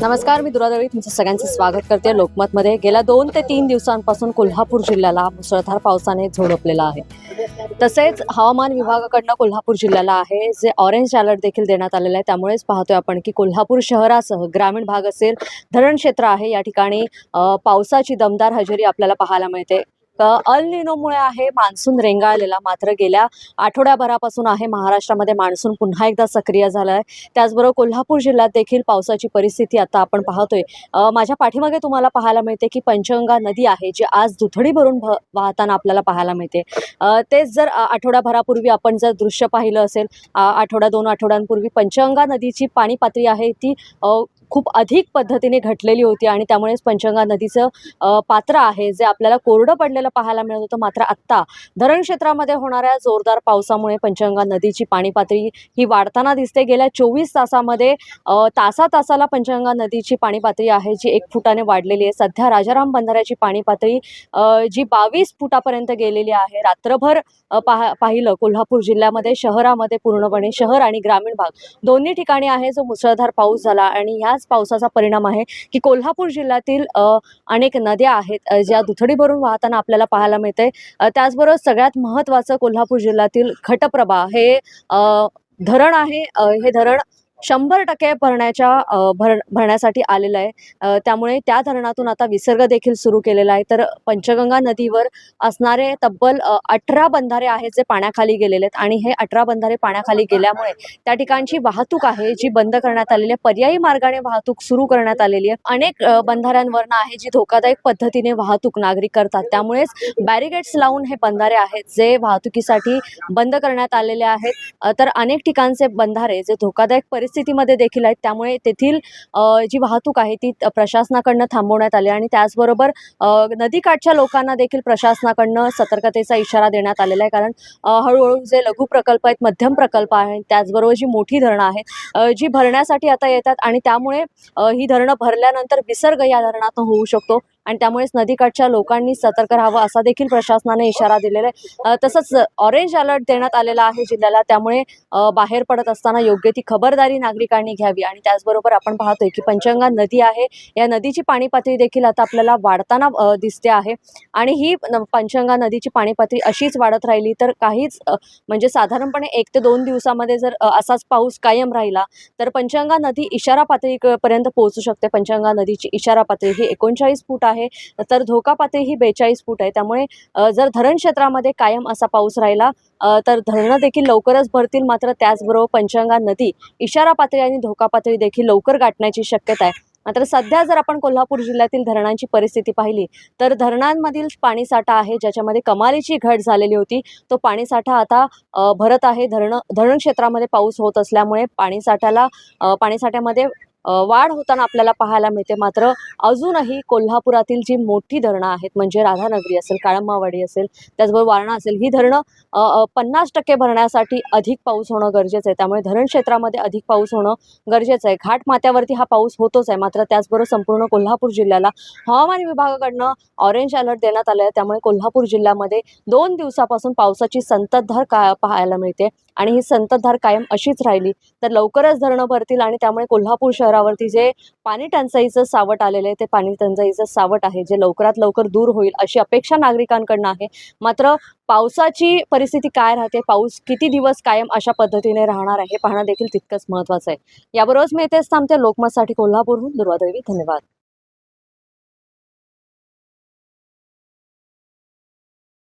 नमस्कार, मी दुरादेवी तुमचं सगळ्यांचं स्वागत करते लोकमतमध्ये। गेल्या 2 ते 3 दिवसांपासून कोल्हापूर जिल्ह्याला मुसळधार पावसाने झोडपलेला आहे। तसेच हवामान विभागाकडून कोल्हापूर जिल्ह्याला आहे जे ऑरेंज अलर्ट देखील देण्यात आलेला आहे। त्यामुळेच पाहतोय आपण की कोल्हापूर शहरासह ग्रामीण भाग असेल, धरण क्षेत्र आहे, या ठिकाणी पावसाची दमदार हजेरी आपल्याला पाहायला मिळते। अल निनोमुळे आहे मान्सून रेंगाळलेला, मात्र गेल्या आठवड्याभरापासून आहे महाराष्ट्रामध्ये मान्सून पुन्हा एकदा सक्रिय झाला आहे। त्याचबरोबर कोल्हापूर जिल्ह्यात देखील पावसाची परिस्थिती आता आपण पाहतोय। माझ्या पाठीमागे तुम्हाला पाहायला मिळते की पंचगंगा नदी आहे जी आज दुथडी भरून वाहताना आपल्याला पाहायला मिळते। तेच जर आठवड्याभरापूर्वी आपण जर दृश्य पाहिलं असेल, आठवडा 2 आठवड्यांपूर्वी पंचगंगा नदीची पाणी पातळी आहे ती खूप अधिक पद्धतीने घटलेली होती आणि त्यामुळेच पंचगंगा नदीचं पात्र आहे जे आपल्याला कोरडं पडलेलं पाहायला मिळत होतं। मात्र आत्ता धरण क्षेत्रामध्ये होणाऱ्या जोरदार पावसामुळे पंचगंगा नदीची पाणी पातळी ही वाढताना दिसते। गेल्या 24 तासामध्ये तासाला पंचगंगा नदीची पाणी पातळी आहे जी 1 फुटाने वाढलेली आहे। सध्या राजाराम बंधाऱ्याची पाणी पातळी जी 22 फुटापर्यंत गेलेली आहे। रात्रभर पाहिलं कोल्हापूर जिल्ह्यामध्ये शहरामध्ये पूर्णपणे शहर आणि ग्रामीण भाग दोन्ही ठिकाणी आहे जो मुसळधार पाऊस झाला आणि ह्याच पावसाचा परिणाम आहे की कोल्हापूर जिल्ह्यातील अनेक नद्या आहेत ज्या दुथडी भरून वाहताना आपल्याला पाहायला मिळते। त्याचबरोबर सगळ्यात महत्त्वाचं कोल्हापूर जिल्ह्यातील घटप्रभा हे धरण आहे। हे धरण 100% भरण्यासाठी आलेलं आहे। त्यामुळे त्या धरणातून आता विसर्ग देखील सुरू केलेला आहे। तर पंचगंगा नदीवर असणारे तब्बल 18 बंधारे आहेत जे पाण्याखाली गेलेले आहेत आणि हे 18 बंधारे पाण्याखाली गेल्यामुळे त्या ठिकाणची वाहतूक आहे जी बंद करण्यात आलेली आहे। पर्यायी मार्गाने वाहतूक सुरू करण्यात आलेली आहे। अनेक बंधाऱ्यांवरनं आहे जी धोकादायक पद्धतीने वाहतूक नागरिक करतात, त्यामुळेच बॅरिगेड्स लावून हे बंधारे आहेत जे वाहतुकीसाठी बंद करण्यात आलेले आहेत। तर अनेक ठिकाणचे बंधारे जे धोकादायक परिस्थितीमध्ये देखील आहेत, त्यामुळे तेथील जी वाहतूक आहे ती प्रशासनाकडनं थांबवण्यात आली आणि त्याचबरोबर नदीकाठच्या लोकांना देखील प्रशासनाकडनं सतर्कतेचा इशारा देण्यात आलेला आहे। कारण हळूहळू जे लघु प्रकल्प आहेत, मध्यम प्रकल्प आहेत, त्याचबरोबर जी मोठी धरणं आहेत जी भरण्यासाठी आता येतात आणि त्यामुळे ही धरणं भरल्यानंतर विसर्ग या धरणातून होऊ शकतो आणि त्यामुळेच नदीकाठच्या लोकांनी सतर्क राहावं असा देखील प्रशासनाने इशारा दिलेला आहे। तसंच ऑरेंज अलर्ट देण्यात आलेला आहे जिल्ह्याला, त्यामुळे बाहेर पडत असताना योग्य ती खबरदारी नागरिकांनी घ्यावी। आणि त्याचबरोबर आपण पाहतोय की पंचगंगा नदी आहे, या नदीची पाणी पातळी देखील आता आपल्याला वाढताना दिसते आहे आणि ही पंचगंगा नदीची पाणी पातळी अशीच वाढत राहिली तर काहीच म्हणजे साधारणपणे 1 ते 2 दिवसामध्ये जर असाच पाऊस कायम राहिला तर पंचगंगा नदी इशारा पातळीपर्यंत पोहोचू शकते। पंचगंगा नदीची इशारा पातळी ही 39 फूट आहे, तर धोका पातळी ही 42 फूट आहे। त्यामुळे जर धरण क्षेत्रामध्ये कायम असा पाऊस राहिला तर धरणं देखील लवकरच भरतील, मात्र त्याचबरोबर पंचगंगा नदी इशारा पातळी आणि धोका पातळी देखील लवकर गाठण्याची शक्यता आहे। मात्र सध्या जर आपण कोल्हापूर जिल्ह्यातील धरणांची परिस्थिती पाहिली तर धरणांमधील पाणीसाठा आहे ज्याच्यामध्ये कमालीची घट झालेली होती, तो पाणीसाठा आता भरत आहे। धरण क्षेत्रामध्ये पाऊस होत असल्यामुळे पाणीसाठ्यामध्ये वाढ होताना आपल्याला पाहायला मिळते। मात्र अजूनही कोल्हापुरातील जी मोठी धरणं आहेत म्हणजे राधानगरी असेल, काळंबावाडी असेल, त्याचबरोबर वारणा असेल, ही धरणं 50% भरण्यासाठी अधिक पाऊस होणं गरजेचं आहे। त्यामुळे धरण क्षेत्रामध्ये अधिक पाऊस होणं गरजेचं आहे। घाटमाथ्यावरती हा पाऊस होतोच आहे, मात्र त्याचबरोबर संपूर्ण कोल्हापूर जिल्ह्याला हवामान विभागाकडनं ऑरेंज अलर्ट देण्यात आलं आहे। त्यामुळे कोल्हापूर जिल्ह्यामध्ये 2 दिवसापासून पावसाची संततधार पाहायला मिळते आणि ही संततधार कायम अशीच राहिली तर लवकरच धरणं भरतील आणि त्यामुळे कोल्हापूर शहरावरती जे पाणी टंचाईचं सावट आलेलं आहे ते पाणी टंचाईचं सावट आहे जे लवकरात लवकर दूर होईल अशी अपेक्षा नागरिकांकडनं आहे। मात्र पावसाची परिस्थिती काय राहते, पाऊस किती दिवस कायम अशा पद्धतीने राहणार आहे हे पाहणं देखील तितकंच महत्त्वाचं आहे। याबरोबरच मी इथेच थांबते। लोकमतसाठी कोल्हापूरहून दुर्वादेवी, धन्यवाद।